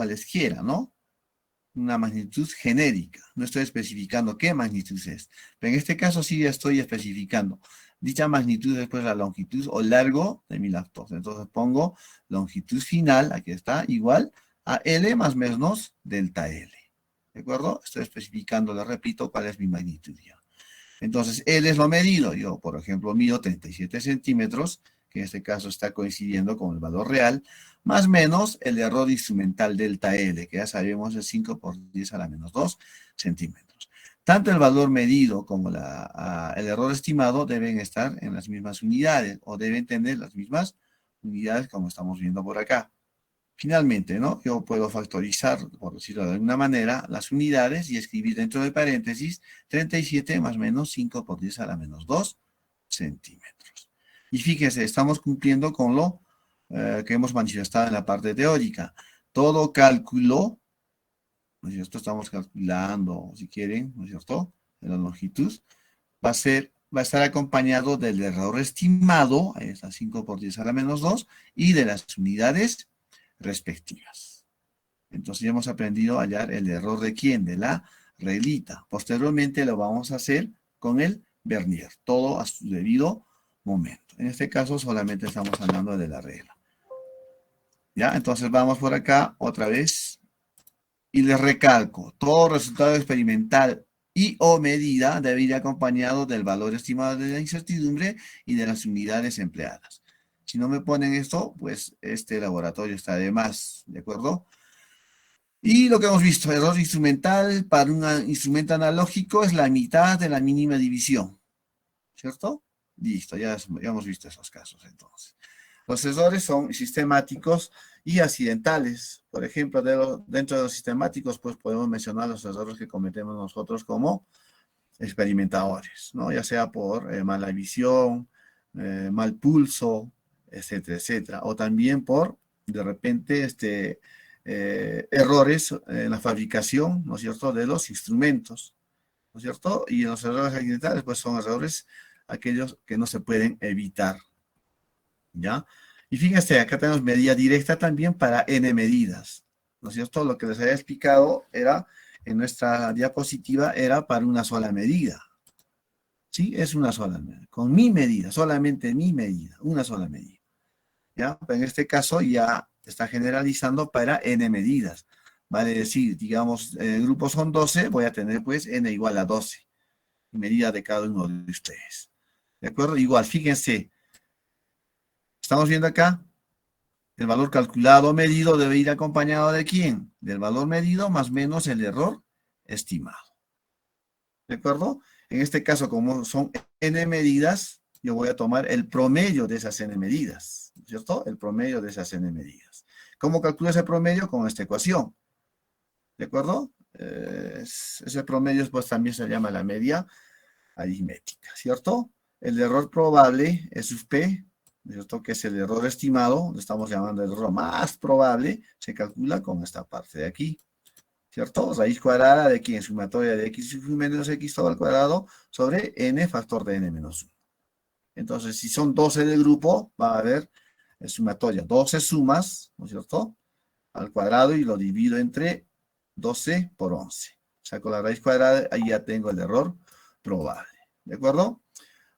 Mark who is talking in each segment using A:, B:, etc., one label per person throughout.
A: cualesquiera, ¿no? Una magnitud genérica. No estoy especificando qué magnitud es. Pero en este caso sí ya estoy especificando. Dicha magnitud es pues la longitud o largo de mi lactosa. Entonces pongo longitud final, aquí está, igual a L más menos delta L. ¿De acuerdo? Estoy especificando, le repito, cuál es mi magnitud ya. Entonces, L es lo medido. Yo, por ejemplo, mido 37 centímetros, que en este caso está coincidiendo con el valor real, más menos el error instrumental delta L, que ya sabemos es 5 por 10 a la menos 2 centímetros. Tanto el valor medido como el error estimado deben estar en las mismas unidades, o deben tener las mismas unidades como estamos viendo por acá. Finalmente, ¿no? Yo puedo factorizar, por decirlo de alguna manera, las unidades y escribir dentro de paréntesis 37 más menos 5 por 10 a la menos 2 centímetros. Y fíjense, estamos cumpliendo con lo que hemos manifestado en la parte teórica. Todo cálculo, ¿no es cierto? Estamos calculando, si quieren, ¿no es cierto? De la longitud, va a estar acompañado del error estimado, ahí está 5 por 10 a la menos 2, y de las unidades respectivas. Entonces ya hemos aprendido a hallar el error de quién, de la reglita. Posteriormente lo vamos a hacer con el vernier, todo a su debido momento. En este caso solamente estamos hablando de la regla. ¿Ya? Entonces vamos por acá otra vez y les recalco, todo resultado experimental y o medida debe ir acompañado del valor estimado de la incertidumbre y de las unidades empleadas. Si no me ponen esto, pues este laboratorio está de más, ¿de acuerdo? Y lo que hemos visto, error instrumental para un instrumento analógico es la mitad de la mínima división, ¿cierto? Listo, ya hemos visto esos casos entonces. Los errores son sistemáticos y accidentales. Por ejemplo, dentro de los sistemáticos, pues podemos mencionar los errores que cometemos nosotros como experimentadores, ¿no? Ya sea por mala visión, mal pulso, etcétera, etcétera. O también por, de repente, errores en la fabricación, ¿no es cierto?, de los instrumentos, ¿no es cierto? Y los errores accidentales, pues son errores aquellos que no se pueden evitar, ¿ya? Y fíjense, acá tenemos medida directa también para n medidas, ¿no es cierto? Lo que les había explicado era, en nuestra diapositiva, era para una sola medida. ¿Sí? Es una sola medida. Con mi medida, solamente mi medida, una sola medida. ¿Ya? Pero en este caso ya está generalizando para n medidas. Vale decir, digamos, el grupo son 12, voy a tener pues n igual a 12. Medida de cada uno de ustedes. ¿De acuerdo? Igual, fíjense. Estamos viendo acá, el valor calculado o medido debe ir acompañado de ¿quién? Del valor medido más menos el error estimado. ¿De acuerdo? En este caso, como son n medidas, yo voy a tomar el promedio de esas n medidas, ¿cierto? El promedio de esas n medidas. ¿Cómo calculo ese promedio? Con esta ecuación. ¿De acuerdo? Ese promedio pues también se llama la media aritmética, ¿cierto? El error probable es sub p, ¿cierto? Que es el error estimado, lo estamos llamando el error más probable, se calcula con esta parte de aquí. ¿Cierto? Raíz cuadrada de quién, sumatoria de x menos x todo al cuadrado sobre n factor de n menos 1. Entonces, si son 12 del grupo, va a haber sumatoria 12 sumas, ¿no es cierto? Al cuadrado y lo divido entre 12 por 11. Saco la raíz cuadrada, ahí ya tengo el error probable. ¿De acuerdo?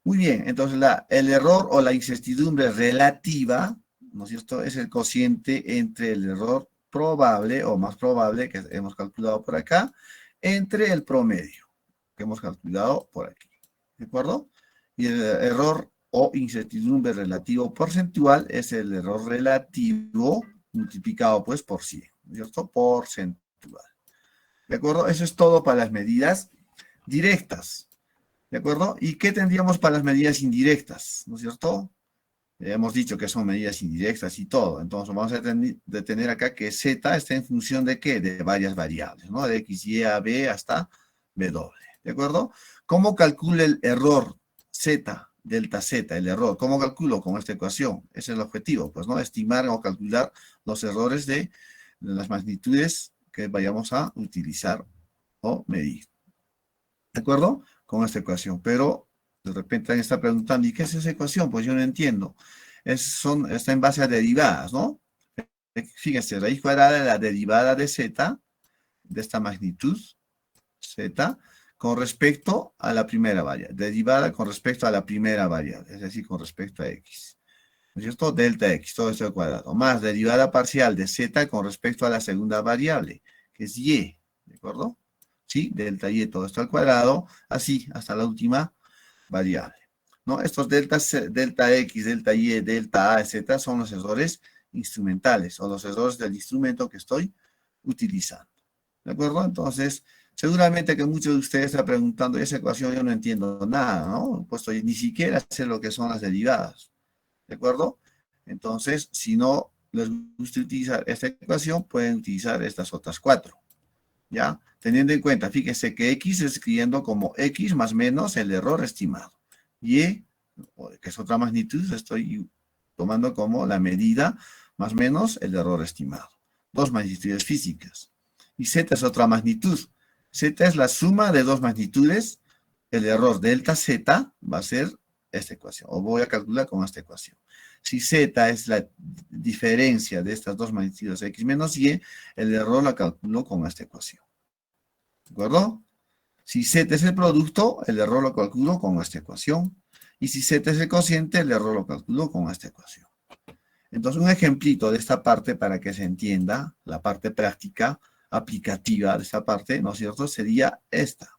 A: Muy bien, entonces el error o la incertidumbre relativa, ¿no es cierto? Es el cociente entre el error probable o más probable que hemos calculado por acá, entre el promedio que hemos calculado por aquí. ¿De acuerdo? Y el error o incertidumbre relativo porcentual es el error relativo multiplicado pues por 100, ¿no es cierto? Porcentual. ¿De acuerdo? Eso es todo para las medidas directas. ¿De acuerdo? ¿Y qué tendríamos para las medidas indirectas? ¿No es cierto? Hemos dicho que son medidas indirectas y todo. Entonces vamos a detener acá que Z está en función de ¿qué? De varias variables, ¿no? De X, Y, A, B hasta W. ¿De acuerdo? ¿Cómo calculo el error Z, delta Z, el error? ¿Cómo calculo? Con esta ecuación. Ese es el objetivo, pues, ¿no? Estimar o calcular los errores de las magnitudes que vayamos a utilizar o medir. ¿De acuerdo? Con esta ecuación. Pero de repente alguien está preguntando, ¿y qué es esa ecuación? Pues yo no entiendo. Está en base a derivadas, ¿no? Fíjense, raíz cuadrada de la derivada de z, de esta magnitud, z, con respecto a la primera variable. Derivada con respecto a la primera variable, es decir, con respecto a x. ¿No es cierto? Delta x, todo esto al cuadrado. Más derivada parcial de z con respecto a la segunda variable, que es y. ¿De acuerdo? ¿Sí? Delta y, todo esto al cuadrado, así, hasta la última variable. ¿No? Estos deltas, delta x, delta y, delta a, etcétera, son los errores instrumentales o los errores del instrumento que estoy utilizando. ¿De acuerdo? Entonces, seguramente que muchos de ustedes están preguntando, esa ecuación yo no entiendo nada, ¿no? Pues ni siquiera sé lo que son las derivadas. ¿De acuerdo? Entonces, si no les gusta utilizar esta ecuación, pueden utilizar estas otras cuatro. ¿Ya? Teniendo en cuenta, fíjense que x escribiendo como x más menos el error estimado. Y, que es otra magnitud, estoy tomando como la medida más menos el error estimado. Dos magnitudes físicas. Y z es otra magnitud. Z es la suma de dos magnitudes. El error delta z va a ser esta ecuación, o voy a calcular con esta ecuación. Si z es la diferencia de estas dos magnitudes x menos y, el error la calculo con esta ecuación. ¿De acuerdo? Si z es el producto, el error lo calculo con esta ecuación. Y si z es el cociente, el error lo calculo con esta ecuación. Entonces, un ejemplito de esta parte para que se entienda, la parte práctica, aplicativa de esta parte, ¿no es cierto? Sería esta.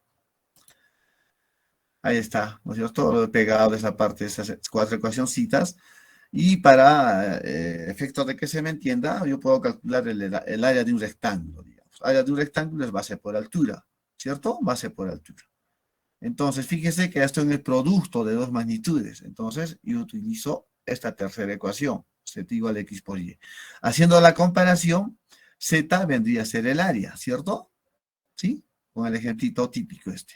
A: Ahí está, ¿no es cierto? Lo he pegado de esa parte, esas cuatro ecuacioncitas. Y para efectos de que se me entienda, yo puedo calcular el área de un rectángulo, digamos. Área de un rectángulo es base por altura, ¿cierto? Base por altura. Entonces, fíjese que esto es el producto de dos magnitudes. Entonces, yo utilizo esta tercera ecuación, z igual a x por y. Haciendo la comparación, z vendría a ser el área, ¿cierto? ¿Sí? Con el ejemplito típico este.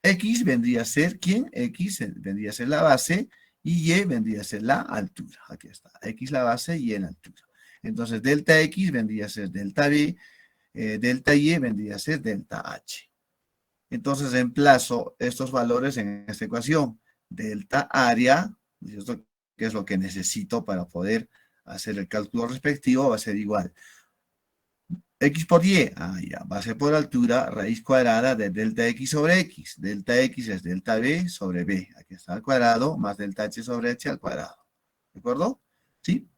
A: X vendría a ser, ¿quién? X vendría a ser la base y y vendría a ser la altura. Aquí está. X la base y y la altura. Entonces, delta x vendría a ser delta b, delta y vendría a ser delta h. Entonces, reemplazo estos valores en esta ecuación. Delta área, ¿cierto? Que es lo que necesito para poder hacer el cálculo respectivo, va a ser igual. X por y, ya, base por altura, raíz cuadrada de delta x sobre x. Delta x es delta b sobre b. Aquí está al cuadrado, más delta h sobre h al cuadrado. ¿De acuerdo? ¿Sí?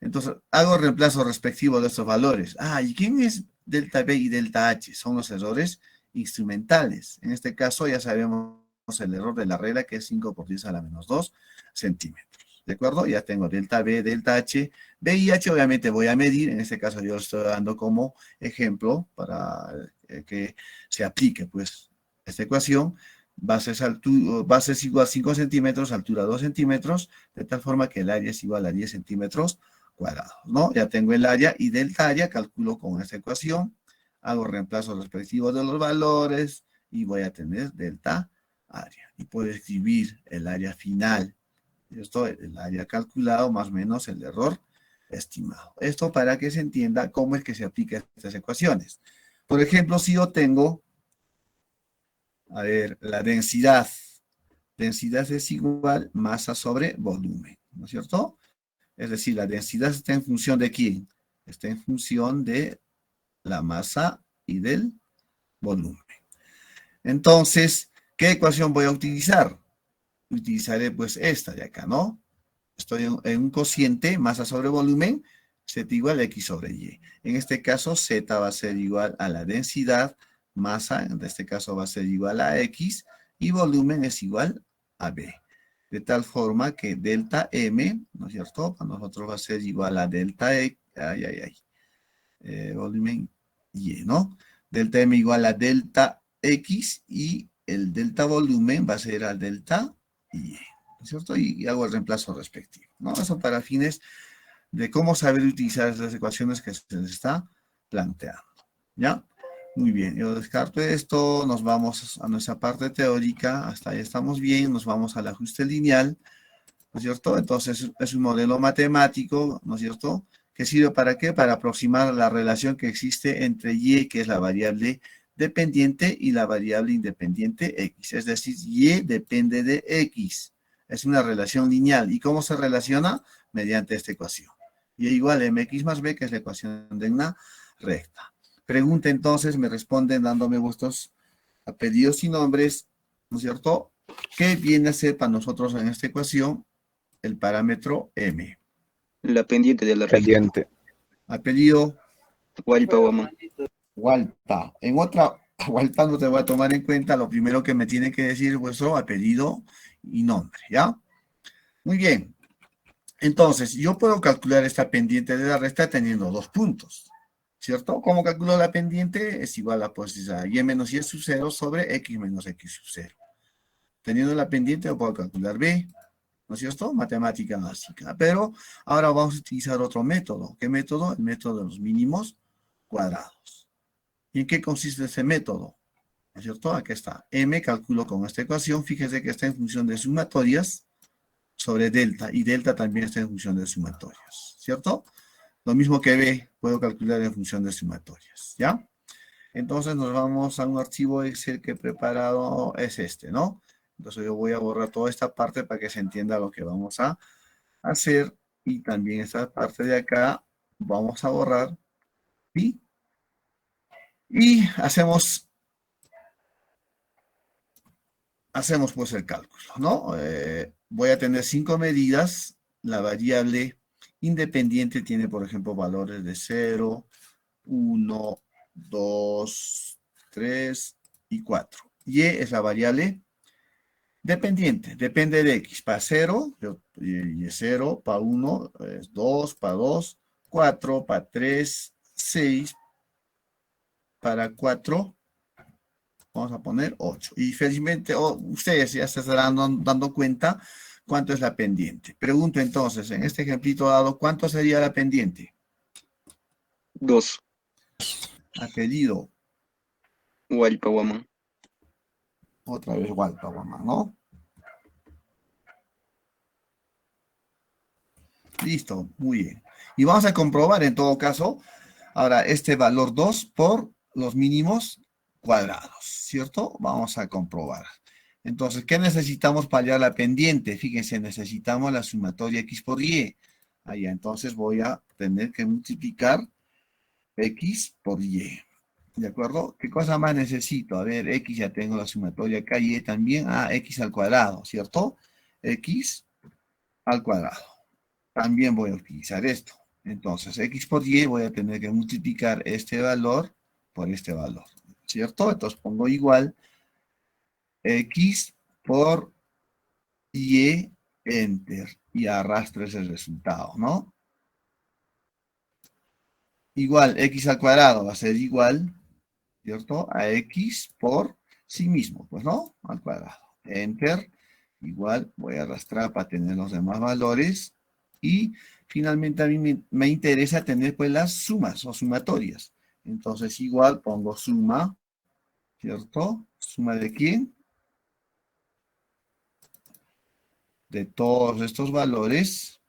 A: Entonces, hago reemplazo respectivo de estos valores. ¿Y quién es delta b y delta h? Son los errores instrumentales. En este caso ya sabemos el error de la regla, que es 5 por 10 a la menos 2 centímetros. ¿De acuerdo? Ya tengo delta b, delta h. B y h obviamente voy a medir. En este caso yo lo estoy dando como ejemplo para que se aplique pues esta ecuación. Bases igual a 5 centímetros, altura 2 centímetros, de tal forma que el área es igual a 10 centímetros cuadrados, ¿no? Ya tengo el área y delta área, calculo con esta ecuación, hago reemplazo respectivo de los valores y voy a tener delta área. Y puedo escribir el área final. Esto, el área calculado más o menos el error estimado. Esto para que se entienda cómo es que se aplican estas ecuaciones. Por ejemplo, si yo tengo, a ver, la densidad. Densidad es igual masa sobre volumen, ¿no es cierto? Es decir, la densidad está en función de quién. Está en función de la masa y del volumen. Entonces, ¿qué ecuación voy a utilizar? Utilizaré pues esta de acá, ¿no? Estoy en un cociente, masa sobre volumen, z igual a x sobre y. En este caso, z va a ser igual a la densidad, masa, en este caso va a ser igual a x, y volumen es igual a b. De tal forma que delta m, ¿no es cierto? Para nosotros va a ser igual a delta x, volumen y, ¿no? Delta m igual a delta x y el delta volumen va a ser al delta y, ¿no es cierto? Y hago el reemplazo respectivo, ¿no? Eso para fines de cómo saber utilizar las ecuaciones que se les está planteando, ¿ya? Muy bien, yo descarto esto, nos vamos a nuestra parte teórica, hasta ahí estamos bien, nos vamos al ajuste lineal, ¿no es cierto? Entonces es un modelo matemático, ¿no es cierto?, que sirve para ¿qué? Para aproximar la relación que existe entre y, que es la variable dependiente, y la variable independiente x. Es decir, y depende de x. Es una relación lineal. ¿Y cómo se relaciona? Mediante esta ecuación. Y igual a mx más b, que es la ecuación de una recta. Pregunta entonces, me responden dándome vuestros apellidos y nombres, ¿no es cierto? ¿Qué viene a ser para nosotros en esta ecuación el parámetro m?
B: La pendiente de la recta.
C: Pendiente.
A: Apellido
B: Walpa Guamán.
A: Walpa. En otra, Walpa no te voy a tomar en cuenta, lo primero que me tiene que decir es vuestro apellido y nombre, ¿ya? Muy bien. Entonces, yo puedo calcular esta pendiente de la recta teniendo dos puntos, ¿cierto? ¿Cómo calculo la pendiente? Es igual a, pues, a y menos y sub 0 sobre x menos x sub 0. Teniendo la pendiente, yo puedo calcular b, ¿no es cierto? Matemática básica. Pero ahora vamos a utilizar otro método. ¿Qué método? El método de los mínimos cuadrados. ¿Y en qué consiste ese método? ¿No es cierto? Aquí está. M calculo con esta ecuación. Fíjense que está en función de sumatorias sobre delta. Y delta también está en función de sumatorias. ¿Cierto? Lo mismo que B, puedo calcular en función de sumatorias. ¿Ya? Entonces nos vamos a un archivo Excel que he preparado. Es este, ¿no? Entonces yo voy a borrar toda esta parte para que se entienda lo que vamos a hacer. Y también esta parte de acá vamos a borrar. ¿Sí? Y hacemos pues el cálculo, ¿no? Voy a tener 5 medidas. La variable independiente tiene, por ejemplo, valores de 0, 1, 2, 3 y 4. Y es la variable dependiente, depende de x. Para 0, y es 0, para 1 es 2, para 2, 4, para 3, 6, para 4, vamos a poner 8. Y felizmente ustedes ya se estarán dando cuenta cuánto es la pendiente. Pregunto entonces, en este ejemplito dado, ¿cuánto sería la pendiente?
B: 2.
A: Apellido,
B: Walpa Guamán.
A: otra vez Walpa, ¿no? Listo, muy bien. Y vamos a comprobar en todo caso, ahora este valor 2 por los mínimos cuadrados, ¿cierto? Vamos a comprobar. Entonces, ¿qué necesitamos para hallar la pendiente? Fíjense, necesitamos la sumatoria x por y. Allá, entonces voy a tener que multiplicar x por y. ¿De acuerdo? ¿Qué cosa más necesito? A ver, x ya tengo la sumatoria acá, y también, x al cuadrado, ¿cierto? X al cuadrado. También voy a utilizar esto. Entonces, x por y voy a tener que multiplicar este valor por este valor, ¿cierto? Entonces pongo igual x por y, enter, y arrastro ese resultado, ¿no? Igual, x al cuadrado va a ser igual, ¿cierto? A x por sí mismo, pues, ¿no? Al cuadrado. Enter, igual, voy a arrastrar para tener los demás valores. Y finalmente a mí me interesa tener, pues, las sumas o sumatorias. Entonces, igual, pongo suma, ¿cierto? ¿Suma de quién? De todos estos valores.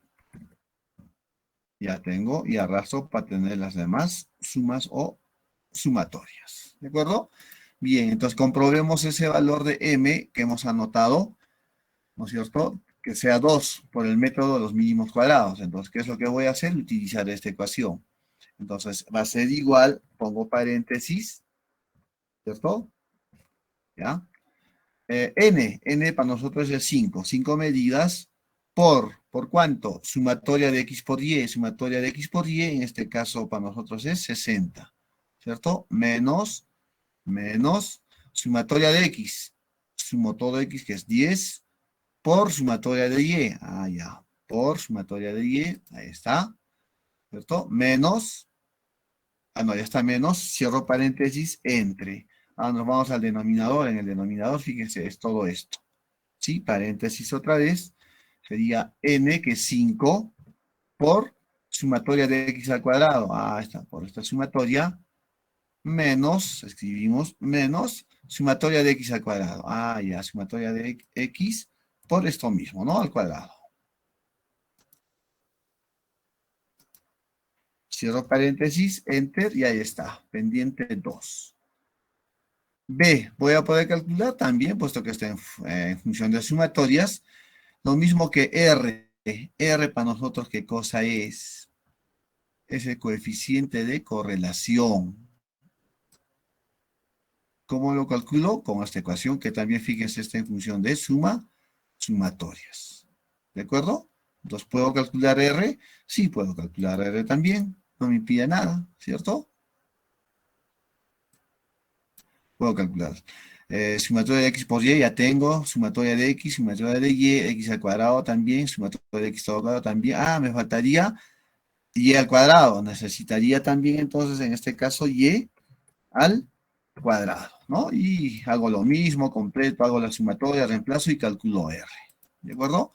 A: Ya tengo, y arrastro para tener las demás sumas o sumatorias. ¿De acuerdo? Bien, entonces comprobemos ese valor de m que hemos anotado, ¿no es cierto? Que sea 2 por el método de los mínimos cuadrados. Entonces, ¿qué es lo que voy a hacer? Utilizar esta ecuación. Entonces, va a ser igual, pongo paréntesis, ¿cierto? ¿Ya? N para nosotros es 5. 5 medidas ¿por cuánto? Sumatoria de x por y. Sumatoria de x por y, en este caso para nosotros es 60. ¿Cierto? Menos, sumatoria de x. Sumo todo x, que es 10, por sumatoria de y. Ya. Por sumatoria de y. Ahí está. ¿Cierto? Menos. No, ya está menos. Cierro paréntesis, entre. Ahora nos vamos al denominador. En el denominador, fíjense, es todo esto. ¿Sí? Paréntesis otra vez. Sería n, que es 5, por sumatoria de x al cuadrado. Está, por esta sumatoria. Menos, escribimos, menos sumatoria de x al cuadrado. Ya, sumatoria de x por esto mismo, ¿no? Al cuadrado. Cierro paréntesis, enter, y ahí está, pendiente 2. B, voy a poder calcular también, puesto que está en función de sumatorias, lo mismo que R. R para nosotros, ¿qué cosa es? es el coeficiente de correlación. ¿Cómo lo calculo? Con esta ecuación que también, fíjense, está en función de sumatorias. ¿De acuerdo? Entonces, ¿puedo calcular R? Sí, puedo calcular R también. No me impide nada, ¿cierto? Puedo calcular. Sumatoria de x por y ya tengo. Sumatoria de x, sumatoria de y, x al cuadrado también. Sumatoria de x al cuadrado también. Ah, me faltaría y al cuadrado. Necesitaría también, entonces, en este caso, y al cuadrado, ¿no? Y hago lo mismo, completo, hago la sumatoria, reemplazo y calculo R. ¿De acuerdo?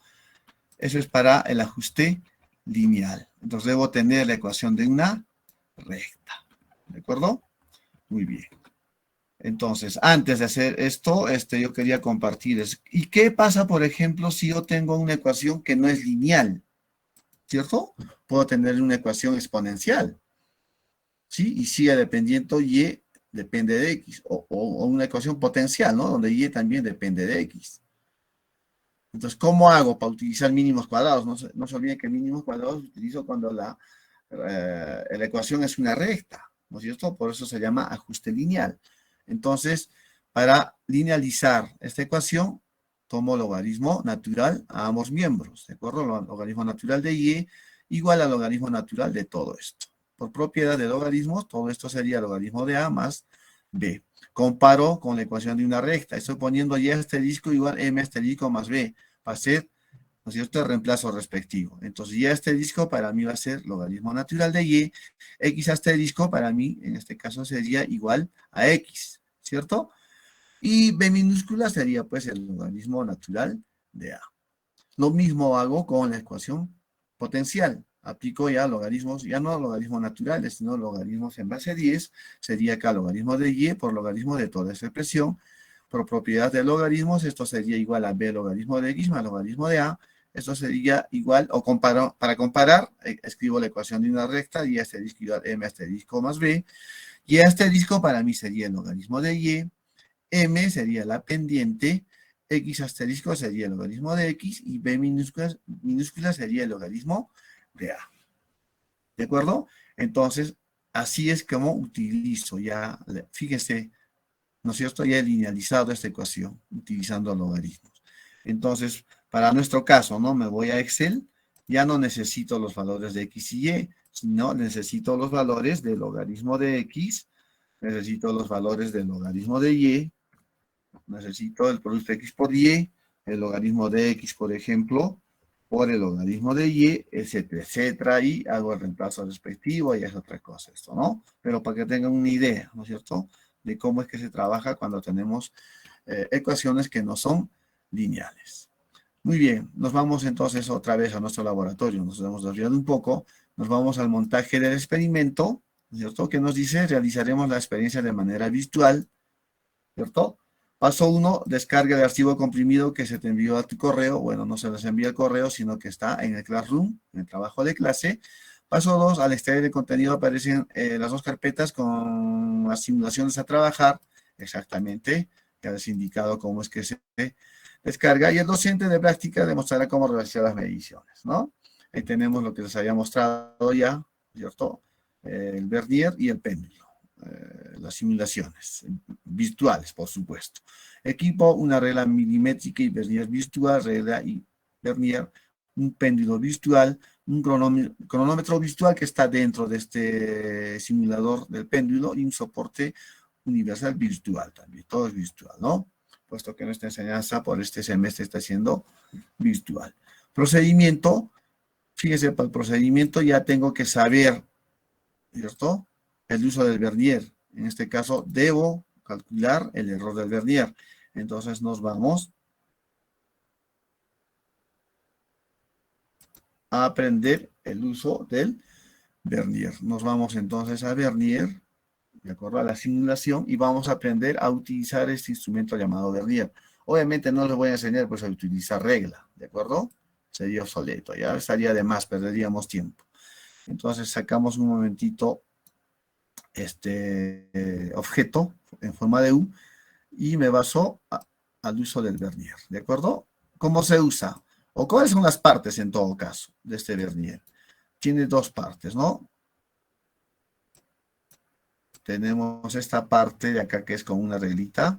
A: Eso es para el ajuste lineal. Entonces debo tener la ecuación de una recta. ¿De acuerdo? Muy bien. Entonces, antes de hacer esto, yo quería compartir. ¿Y qué pasa, por ejemplo, si yo tengo una ecuación que no es lineal? ¿Cierto? Puedo tener una ecuación exponencial. ¿Sí? Y sigue dependiendo y depende de x. O una ecuación potencial, ¿no? Donde y también depende de x. Entonces, ¿cómo hago para utilizar mínimos cuadrados? No se olviden que mínimos cuadrados utilizo cuando la ecuación es una recta, ¿no es cierto? Por eso se llama ajuste lineal. Entonces, para linealizar esta ecuación, tomo logaritmo natural a ambos miembros, ¿de acuerdo? Logaritmo natural de y igual al logaritmo natural de todo esto. Por propiedad de logaritmos, todo esto sería logaritmo de a más b. Comparo con la ecuación de una recta. Estoy poniendo y asterisco igual m asterisco más b. Va a ser, ¿no es cierto?, el reemplazo respectivo. Entonces, y asterisco para mí va a ser logaritmo natural de y. X asterisco para mí, en este caso, sería igual a x, ¿cierto? Y b minúscula sería, pues, el logaritmo natural de a. Lo mismo hago con la ecuación potencial. Aplico ya logaritmos, ya no logaritmos naturales, sino logaritmos en base 10. Sería acá logaritmo de y por logaritmo de toda esa expresión. Por propiedad de logaritmos, esto sería igual a b logaritmo de x más logaritmo de a. Esto sería igual, o para comparar, escribo la ecuación de una recta, y asterisco igual m asterisco más b. Y asterisco para mí sería el logaritmo de y. M sería la pendiente, x asterisco sería el logaritmo de x y b minúscula sería el logaritmo de a. ¿De acuerdo? Entonces, así es como utilizo ya, fíjense, ¿no es cierto? Ya he linealizado esta ecuación utilizando logaritmos. Entonces, para nuestro caso, ¿no? Me voy a Excel, ya no necesito los valores de x y y, sino necesito los valores del logaritmo de x, necesito los valores del logaritmo de y, necesito el producto de x por y, el logaritmo de x, por ejemplo, por el logaritmo de y, etcétera, etcétera, y hago el reemplazo respectivo y es otra cosa esto, ¿no? Pero para que tengan una idea, ¿no es cierto?, de cómo es que se trabaja cuando tenemos ecuaciones que no son lineales. Muy bien, nos vamos entonces otra vez a nuestro laboratorio, nos hemos desviado un poco, nos vamos al montaje del experimento, ¿no es cierto?, que nos dice, realizaremos la experiencia de manera virtual, ¿cierto? Paso 1, descarga el archivo comprimido que se te envió a tu correo. Bueno, no se les envía el correo, sino que está en el Classroom, en el trabajo de clase. Paso 2, al extraer el contenido aparecen las dos carpetas con las simulaciones a trabajar. Exactamente, ya les he indicado cómo es que se descarga. Y el docente de práctica demostrará cómo realizar las mediciones, ¿no? Ahí tenemos lo que les había mostrado ya, ¿cierto? El vernier y el péndulo. Las simulaciones virtuales, por supuesto. Equipo, una regla milimétrica y vernier virtual, regla y vernier, un péndulo virtual, un cronómetro virtual que está dentro de este simulador del péndulo y un soporte universal virtual también. Todo es virtual, ¿no? Puesto que nuestra enseñanza por este semestre está siendo virtual. Procedimiento, fíjese, para el procedimiento ya tengo que saber, ¿cierto?, el uso del vernier. En este caso, debo calcular el error del vernier. Entonces, nos vamos a aprender el uso del vernier. Nos vamos entonces a vernier, de acuerdo a la simulación, y vamos a aprender a utilizar este instrumento llamado vernier. Obviamente no les voy a enseñar pues a utilizar regla, ¿de acuerdo? Sería obsoleto, ya estaría de más, perderíamos tiempo. Entonces, sacamos un momentito este objeto en forma de U y me baso al uso del vernier, ¿de acuerdo? ¿Cómo se usa? ¿O cuáles son las partes en todo caso de este vernier? Tiene dos partes, ¿no? tenemos esta parte de acá que es con una reglita.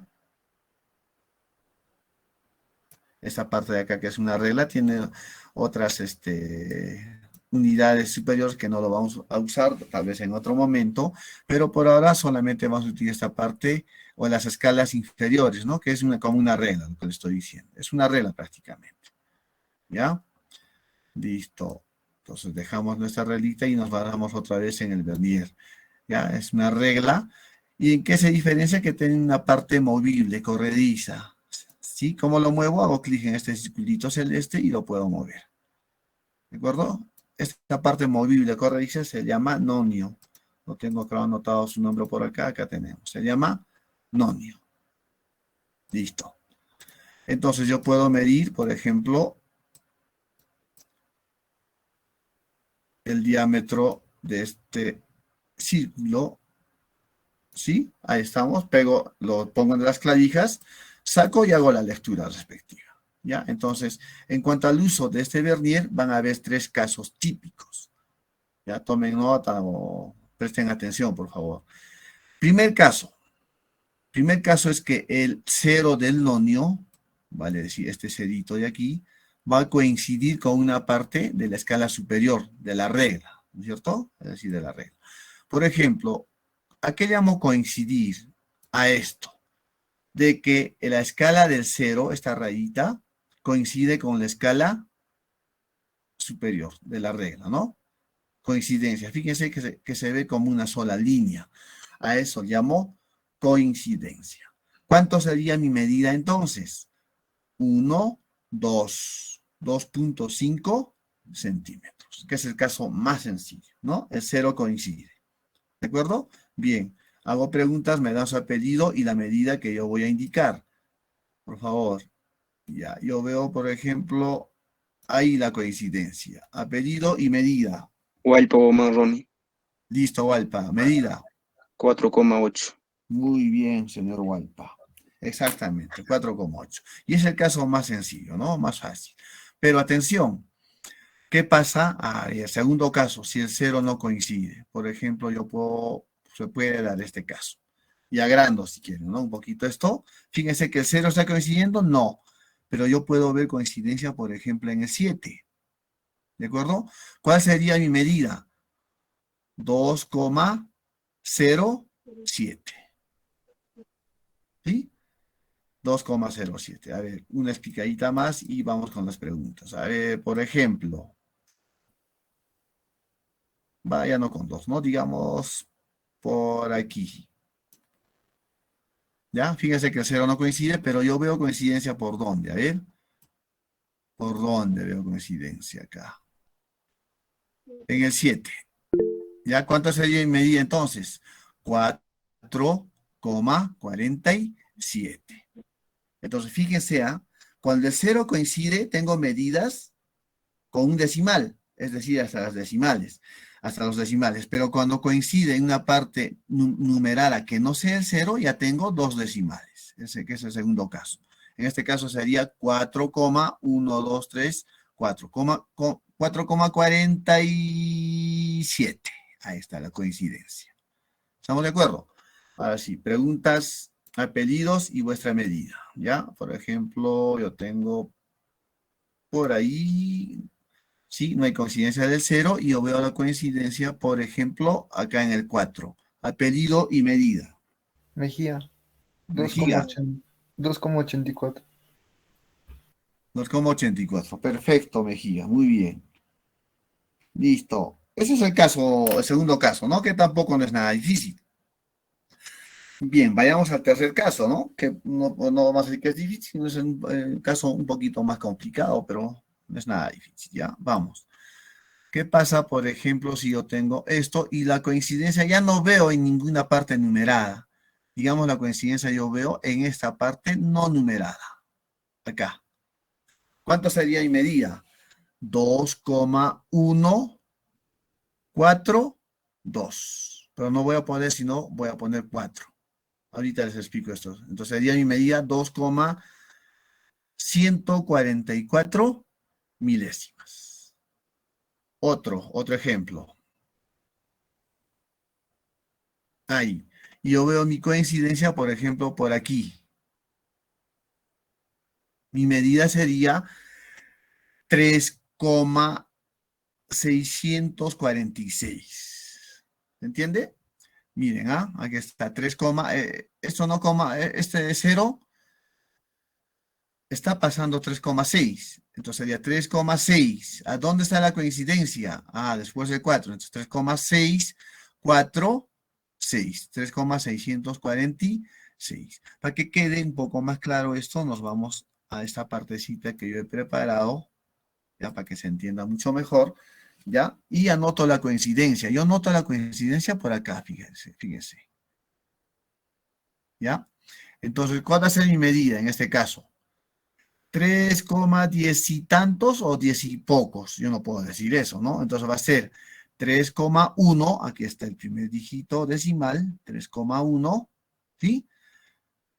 A: Esta parte de acá que es una regla tiene otras unidades superiores que no lo vamos a usar, tal vez en otro momento, pero por ahora solamente vamos a utilizar esta parte o las escalas inferiores, ¿no? Que es como una regla, lo que le estoy diciendo. Es una regla prácticamente. ¿Ya? Listo. Entonces dejamos nuestra reglita y nos vamos otra vez en el vernier. ¿Ya? Es una regla. ¿Y en qué se diferencia? Que tiene una parte movible, corrediza. ¿Sí? ¿Cómo lo muevo? Hago clic en este circulito celeste y lo puedo mover. ¿De acuerdo? Esta parte movible, corrediza, se llama nonio. Lo tengo acá anotado su nombre por acá. Acá tenemos. Se llama nonio. Listo. Entonces yo puedo medir, por ejemplo, el diámetro de este círculo. ¿Sí? Ahí estamos. Lo pongo en las clavijas, saco y hago la lectura respectiva. ¿Ya? Entonces, en cuanto al uso de este vernier, van a haber 3 casos típicos. Ya tomen nota o presten atención, por favor. Primer caso. Primer caso es que el cero del nonio, vale decir, este cerito de aquí, va a coincidir con una parte de la escala superior de la regla, ¿no es cierto? Es decir, de la regla. Por ejemplo, ¿a qué llamo coincidir? A esto, de que la escala del cero, esta rayita, coincide con la escala superior de la regla, ¿no? Coincidencia. Fíjense que se ve como una sola línea. A eso llamo coincidencia. ¿Cuánto sería mi medida entonces? 1, 2, 2.5 centímetros, que es el caso más sencillo, ¿no? El cero coincide. ¿De acuerdo? Bien. Hago preguntas, me dan su apellido y la medida que yo voy a indicar. Por favor. Ya, yo veo, por ejemplo, ahí la coincidencia. Apellido y medida.
B: Hualpa Guamán, Ronnie.
A: Listo, Walpa. Medida.
B: 4,8.
A: Muy bien, señor Walpa. Exactamente, 4,8. Y es el caso más sencillo, ¿no? Más fácil. Pero atención, ¿qué pasa? El segundo caso, si el cero no coincide. Por ejemplo, se puede dar este caso. Y agrando si quieren, ¿no? Un poquito esto. Fíjense que el cero está coincidiendo, no. Pero yo puedo ver coincidencia, por ejemplo, en el 7. ¿De acuerdo? ¿Cuál sería mi medida? 2,07. ¿Sí? 2,07. A ver, una explicadita más y vamos con las preguntas. A ver, por ejemplo, vaya no con 2, ¿no? Digamos por aquí. ¿Ya? Fíjense que el cero no coincide, pero yo veo coincidencia por dónde. A ver, ¿por dónde veo coincidencia acá? En el 7. ¿Ya? ¿Cuánto sería mi medida entonces? 4,47. Entonces, fíjense, cuando el cero coincide, tengo medidas con un decimal, es decir, hasta los decimales. Pero cuando coincide en una parte numerada que no sea el cero, ya tengo 2 decimales, ese que es el segundo caso. En este caso sería 4,123, 4,47. Ahí está la coincidencia. ¿Estamos de acuerdo? Ahora sí, preguntas, apellidos y vuestra medida. ¿Ya? Por ejemplo, yo tengo por ahí. Sí, no hay coincidencia del cero y yo veo la coincidencia, por ejemplo, acá en el 4. Apellido y medida.
C: Mejía,
A: Mejía,
C: 2,84.
A: 2,84. Perfecto, Mejía. Muy bien. Listo. Ese es el caso, el segundo caso, ¿no? Que tampoco no es nada difícil. Bien, vayamos al tercer caso, ¿no? Que no vamos a decir que es difícil, sino es un caso un poquito más complicado, pero no es nada difícil. Ya, vamos. ¿Qué pasa, por ejemplo, si yo tengo esto y la coincidencia ya no veo en ninguna parte numerada? Digamos, la coincidencia yo veo en esta parte no numerada. Acá. ¿Cuánto sería mi medida? 2,142. Pero no voy a poner, sino voy a poner 4. Ahorita les explico esto. Entonces sería mi medida 2,144 milésimas. Otro ejemplo. Ahí. Y yo veo mi coincidencia, por ejemplo, por aquí. Mi medida sería 3,646. ¿Se entiende? Miren, aquí está 3, esto no coma, este de 0 está pasando 3,6. Entonces sería 3,6. ¿A dónde está la coincidencia? Después del 4. Entonces 3,646. 3,646. Para que quede un poco más claro esto, nos vamos a esta partecita que yo he preparado, ya para que se entienda mucho mejor, ¿ya? Y anoto la coincidencia. Yo anoto la coincidencia por acá, fíjense, fíjense. ¿Ya? Entonces, ¿cuál va a ser mi medida en este caso? 3,10 y tantos o 10 y pocos. Yo no puedo decir eso, ¿no? Entonces va a ser 3,1. Aquí está el primer dígito decimal. 3,1. ¿Sí?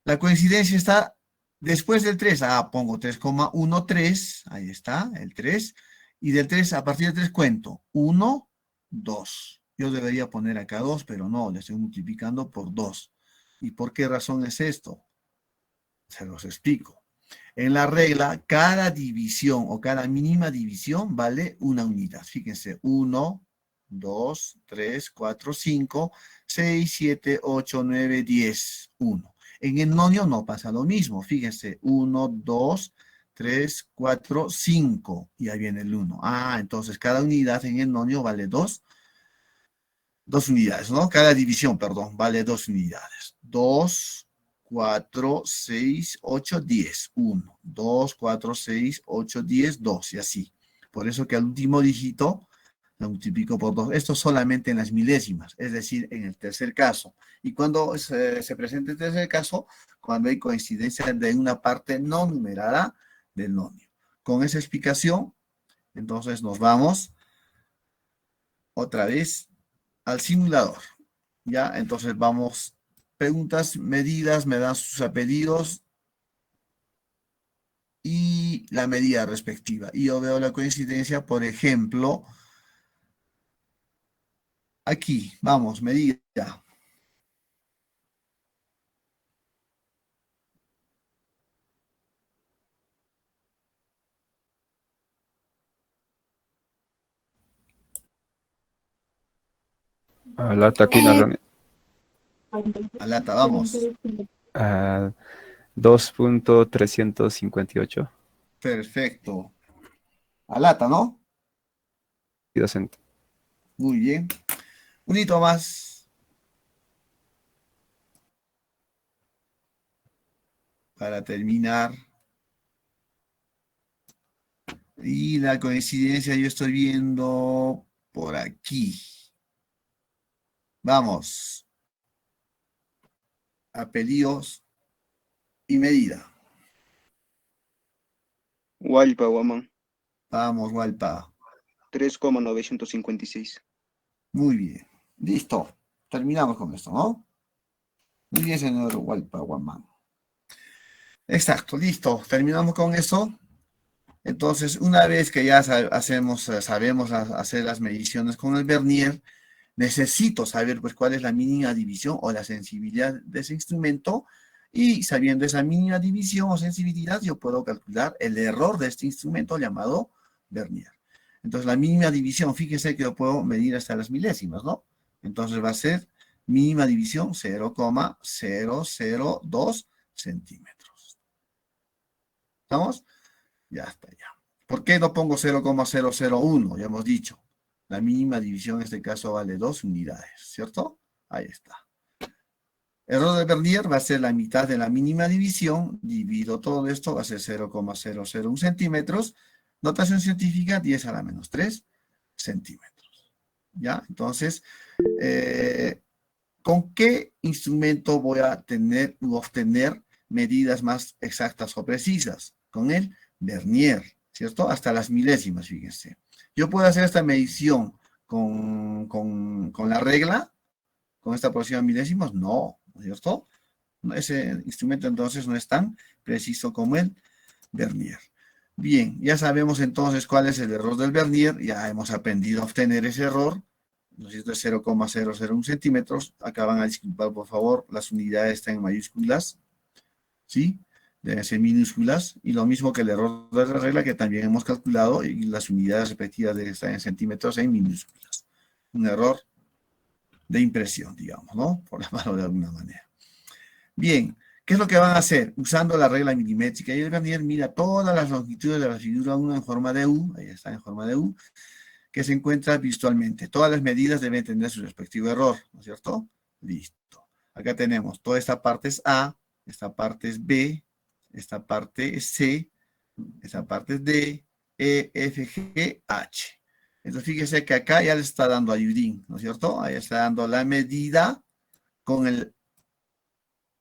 A: La coincidencia está después del 3. Pongo 3,13. Ahí está, el 3. Y del 3, a partir del 3 cuento. 1, 2. Yo debería poner acá 2, pero no, le estoy multiplicando por 2. ¿Y por qué razón es esto? Se los explico. En la regla, cada división o cada mínima división vale una unidad. Fíjense, 1, 2, 3, 4, 5, 6, 7, 8, 9, 10, 1. En el nonio no pasa lo mismo. Fíjense, 1, 2, 3, 4, 5. Y ahí viene el 1. Entonces cada unidad en el nonio vale 2 unidades, ¿no? Cada división, perdón, vale 2 unidades. 2, 4, 6, 8, 10. 1, 2, 4, 6, 8, 10, 2 y así. Por eso que al último dígito lo multiplico por 2. Esto solamente en las milésimas, es decir, en el tercer caso. Y cuando se presenta el tercer caso, cuando hay coincidencia de una parte no numerada del nonio. Con esa explicación, entonces nos vamos otra vez al simulador. ¿Ya? Entonces vamos, preguntas, medidas, me dan sus apellidos y la medida respectiva. Y yo veo la coincidencia, por ejemplo, aquí, vamos, medida.
D: Alata aquí, Ronnie.
A: Alata, vamos.
D: 2.358.
A: Perfecto. Alata, ¿no?
D: Y docente.
A: Muy bien. Un hito más. Para terminar. Y la coincidencia yo estoy viendo por aquí. Vamos. Apellidos y medida.
B: Hualpa, Guamán.
A: Vamos, Walpa.
B: 3,956.
A: Muy bien. Listo. Terminamos con esto, ¿no? Muy bien, señor Walpa, Guamán. Exacto, listo. Terminamos con eso. Entonces, una vez que ya sabemos hacer las mediciones con el vernier, necesito saber pues cuál es la mínima división o la sensibilidad de ese instrumento, y sabiendo esa mínima división o sensibilidad, yo puedo calcular el error de este instrumento llamado vernier. Entonces, la mínima división, fíjese que lo puedo medir hasta las milésimas, ¿no? Entonces va a ser mínima división 0,002 centímetros. ¿Estamos? Ya está, ya. ¿Por qué no pongo 0,001? Ya hemos dicho. La mínima división en este caso vale 2 unidades, ¿cierto? Ahí está. Error de vernier va a ser la mitad de la mínima división. Divido todo esto, va a ser 0,001 centímetros. Notación científica, 10 a la menos 3 centímetros. ¿Ya? Entonces, ¿con qué instrumento voy a obtener medidas más exactas o precisas? Con el vernier, ¿cierto? Hasta las milésimas, fíjense. Yo puedo hacer esta medición con la regla, con esta porción de milésimos, no, ¿no es cierto? Ese instrumento entonces no es tan preciso como el vernier. Bien, ya sabemos entonces cuál es el error del vernier, ya hemos aprendido a obtener ese error, ¿no es cierto? Es 0,001 centímetros. Acá van a disculpar, por favor, las unidades están en mayúsculas, ¿sí? Deben ser minúsculas, y lo mismo que el error de la regla que también hemos calculado, y las unidades respectivas deben estar en centímetros en minúsculas. Un error de impresión, digamos, ¿no? Por llamarlo de alguna manera. Bien, ¿qué es lo que van a hacer? Usando la regla milimétrica, y el vernier mira todas las longitudes de la figura 1 en forma de U, ahí está en forma de U, que se encuentra visualmente. Todas las medidas deben tener su respectivo error, ¿no es cierto? Listo. Acá tenemos, toda esta parte es A, esta parte es B, esta parte es C, esta parte es D, E, F, G, H. Entonces fíjese que acá ya le está dando ayudín, ¿no es cierto? Ahí está dando la medida con el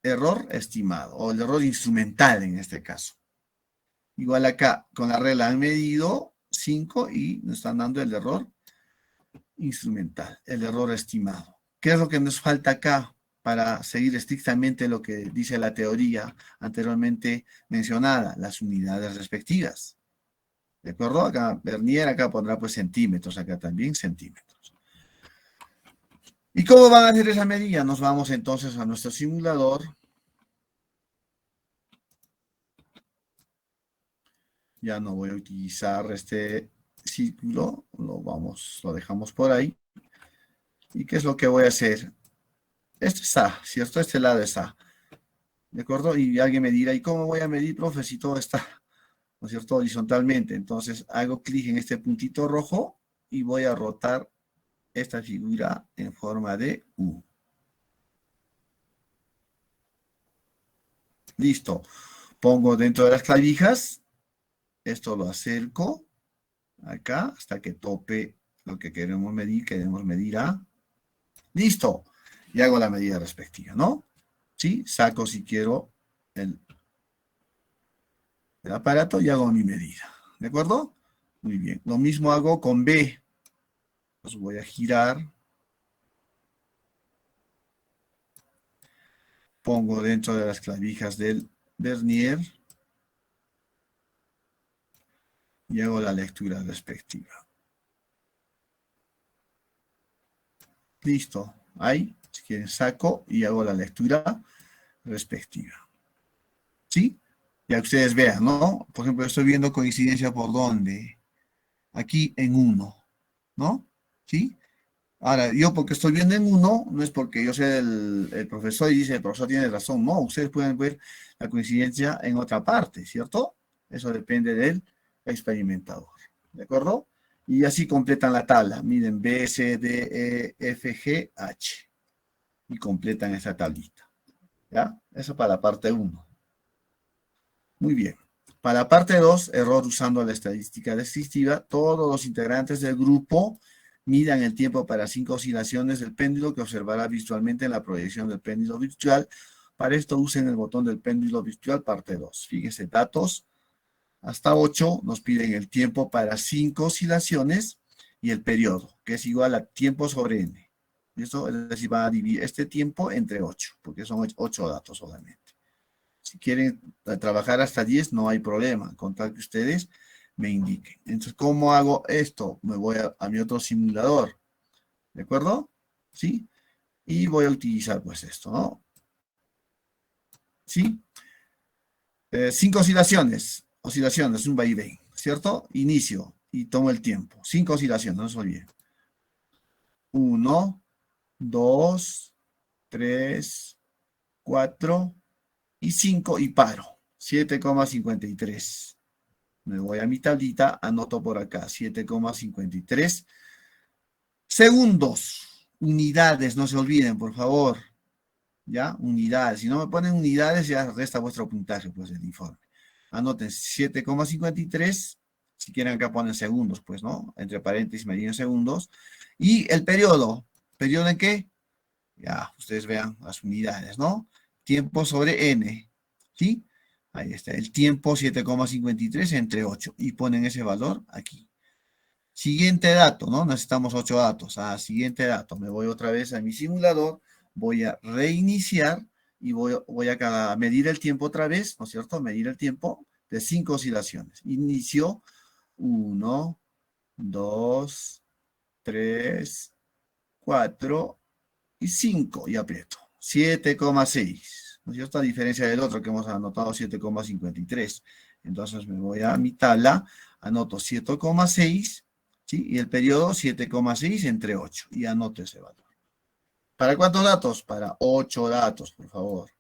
A: error estimado, o el error instrumental en este caso. Igual acá, con la regla han medido 5 y nos están dando el error instrumental, el error estimado. ¿Qué es lo que nos falta acá para seguir estrictamente lo que dice la teoría anteriormente mencionada? Las unidades respectivas. ¿De acuerdo? Acá vernier, acá pondrá pues centímetros, acá también centímetros. ¿Y cómo van a hacer esa medida? Nos vamos entonces a nuestro simulador. Ya no voy a utilizar este círculo, lo dejamos por ahí. ¿Y qué es lo que voy a hacer? Esto es A, ¿cierto? Este lado es A. ¿De acuerdo? Y alguien me dirá, ¿y cómo voy a medir, profe, si todo está, ¿no es cierto?, horizontalmente? Entonces hago clic en este puntito rojo y voy a rotar esta figura en forma de U. Listo. Pongo dentro de las clavijas. Esto lo acerco acá hasta que tope lo que queremos medir. Queremos medir A. Listo. Y hago la medida respectiva, ¿no? ¿Sí? Saco si quiero el aparato y hago mi medida. ¿De acuerdo? Muy bien. Lo mismo hago con B. Los voy a girar. Pongo dentro de las clavijas del vernier y hago la lectura respectiva. Listo. Ahí, si quieren, saco y hago la lectura respectiva. ¿Sí? Ya ustedes vean, ¿no? Por ejemplo, estoy viendo coincidencia por dónde. Aquí en 1, ¿no? ¿Sí? Ahora, yo porque estoy viendo en 1, no es porque yo sea el profesor y dice, el profesor tiene razón. No, ustedes pueden ver la coincidencia en otra parte, ¿cierto? Eso depende del experimentador. ¿De acuerdo? Y así completan la tabla. Miren, B, C, D, E, F, G, H. Y completan esa tablita. ¿Ya? Eso para la parte 1. Muy bien. Para la parte 2, error usando la estadística descriptiva, todos los integrantes del grupo midan el tiempo para 5 oscilaciones del péndulo que observará visualmente en la proyección del péndulo virtual. Para esto usen el botón del péndulo virtual parte 2. Fíjense, datos hasta 8 nos piden el tiempo para 5 oscilaciones y el periodo, que es igual a tiempo sobre n. Esto es decir, va a dividir este tiempo entre 8, porque son 8 datos solamente. Si quieren trabajar hasta 10, no hay problema, con tal que ustedes me indiquen. Entonces, ¿cómo hago esto? Me voy a mi otro simulador, ¿de acuerdo? ¿Sí? Y voy a utilizar pues esto, ¿no? ¿Sí? 5 oscilaciones, un vaivén, ¿cierto? Inicio y tomo el tiempo. 5 oscilaciones, no se olviden. 1, 2, 3, 4 y 5 y paro. 7,53. Me voy a mi tablita, anoto por acá, 7,53 segundos. Unidades, no se olviden, por favor. ¿Ya? Unidades. Si no me ponen unidades, ya resta vuestro puntaje, pues, el informe. Anoten 7,53. Si quieren acá ponen segundos, pues, ¿no? Entre paréntesis, mediden segundos. Y el periodo. ¿Periodo en qué? Ya, ustedes vean las unidades, ¿no? Tiempo sobre n. ¿Sí? Ahí está, el tiempo 7,53 entre 8 y ponen ese valor aquí. Siguiente dato, ¿no? Necesitamos 8 datos. Siguiente dato, me voy otra vez a mi simulador, voy a reiniciar y voy a medir el tiempo otra vez, ¿no es cierto? Medir el tiempo de 5 oscilaciones. Inicio 1, 2, 3, 4 y 5, y aprieto. 7,6, ¿no es cierto? A diferencia del otro que hemos anotado 7,53. Entonces me voy a mi tabla, anoto 7,6, ¿sí? Y el periodo 7,6 entre 8, y anoto ese valor. ¿Para cuántos datos? Para 8 datos, por favor.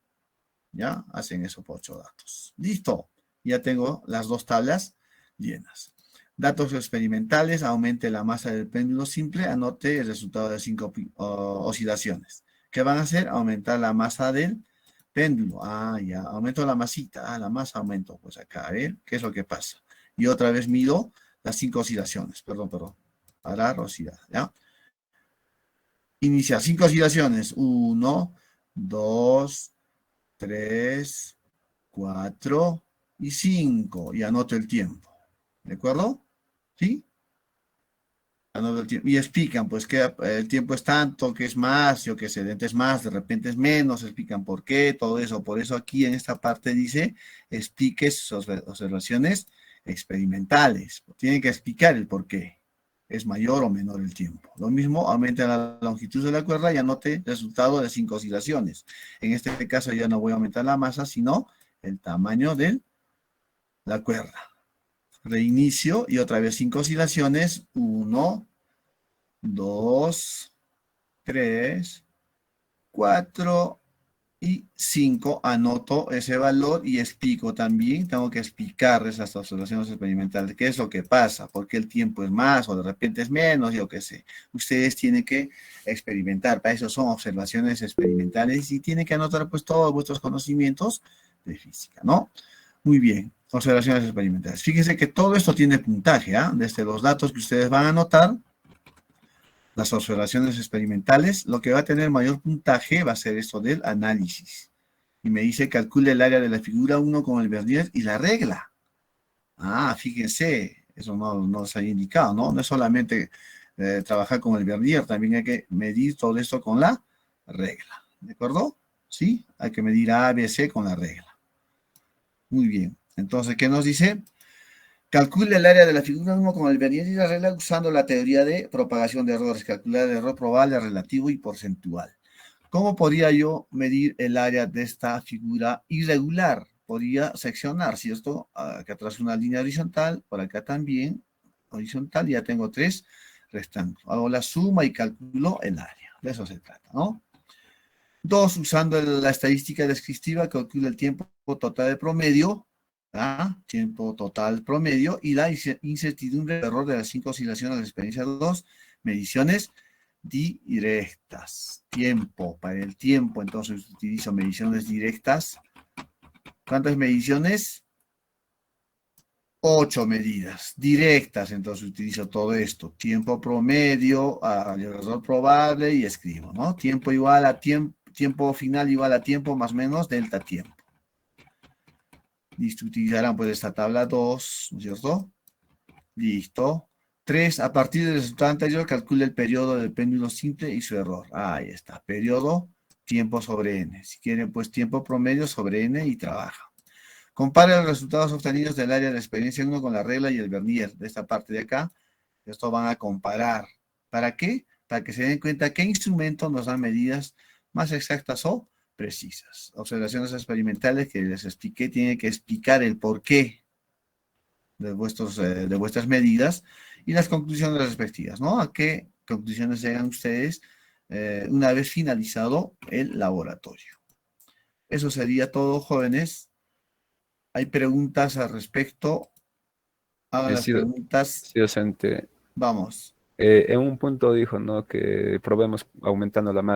A: ¿Ya? Hacen eso por 8 datos. Listo. Ya tengo las dos tablas llenas. Datos experimentales, aumente la masa del péndulo simple, anote el resultado de 5 oscilaciones. ¿Qué van a hacer? Aumentar la masa del péndulo. Ah, ya, aumento la masita. Ah, la masa aumento. Pues acá, a ver, ¿qué es lo que pasa? Y otra vez mido las 5 oscilaciones. Perdón. Parar, oscilar, ¿ya? Iniciar 5 oscilaciones. 1, 2, 3, 4 y 5. Y anoto el tiempo. ¿De acuerdo? ¿Sí? Anoto el tiempo. Y explican, pues, que el tiempo es tanto, que es más, yo qué sé, de repente es más, de repente es menos, explican por qué, todo eso. Por eso aquí en esta parte dice, explique sus observaciones experimentales. Tienen que explicar el por qué es mayor o menor el tiempo. Lo mismo, aumenta la longitud de la cuerda y anote el resultado de 5 oscilaciones. En este caso ya no voy a aumentar la masa, sino el tamaño de la cuerda. Reinicio y otra vez 5 oscilaciones. 1, 2, 3, 4 y 5. Anoto ese valor y explico también. Tengo que explicar esas observaciones experimentales. ¿Qué es lo que pasa? ¿Por qué el tiempo es más o de repente es menos? Yo qué sé. Ustedes tienen que experimentar. Para eso son observaciones experimentales y tienen que anotar pues todos vuestros conocimientos de física, ¿no? Muy bien. Observaciones experimentales. Fíjense que todo esto tiene puntaje, ¿ah? Desde los datos que ustedes van a anotar, las observaciones experimentales, lo que va a tener mayor puntaje va a ser esto del análisis. Y me dice, calcule el área de la figura 1 con el vernier y la regla. Ah, fíjense, eso no se ha indicado, ¿no? No es solamente trabajar con el vernier, también hay que medir todo esto con la regla. ¿De acuerdo? ¿Sí? Hay que medir A, B, C con la regla. Muy bien. Entonces, ¿qué nos dice? Calcule el área de la figura 1 con el vernier y la regla usando la teoría de propagación de errores. Calcular el error probable, relativo y porcentual. ¿Cómo podría yo medir el área de esta figura irregular? Podría seccionar, ¿cierto? Acá atrás una línea horizontal, por acá también horizontal, ya tengo 3 restantes. Hago la suma y calculo el área. De eso se trata, ¿no? 2, usando la estadística descriptiva, calcula el tiempo total de promedio, ¿ah? Tiempo total promedio, y la incertidumbre de error de las 5 oscilaciones de la experiencia 2, mediciones directas. Tiempo, para el tiempo, entonces utilizo mediciones directas. ¿Cuántas mediciones? 8 medidas directas, entonces utilizo todo esto. Tiempo promedio, el error probable y escribo, ¿no? Tiempo igual a tiempo final igual a tiempo más menos delta tiempo. Listo, utilizarán pues esta tabla 2, ¿no es cierto? Listo. 3, a partir del resultado anterior, calcule el periodo del péndulo simple y su error. Ahí está, periodo, tiempo sobre n. Si quieren, pues tiempo promedio sobre n y trabaja. Compare los resultados obtenidos del área de experiencia 1 con la regla y el vernier. De esta parte de acá, esto van a comparar. ¿Para qué? Para que se den cuenta qué instrumento nos da medidas más exactas o precisas. Observaciones experimentales que les expliqué, tienen que explicar el porqué de vuestras medidas y las conclusiones respectivas, ¿no? ¿A qué conclusiones llegan ustedes una vez finalizado el laboratorio? Eso sería todo, jóvenes. ¿Hay preguntas al respecto? Hagan las
D: Sí,
A: preguntas.
D: sí, docente.
A: Vamos.
D: En un punto dijo, ¿no? Que probemos aumentando la masa.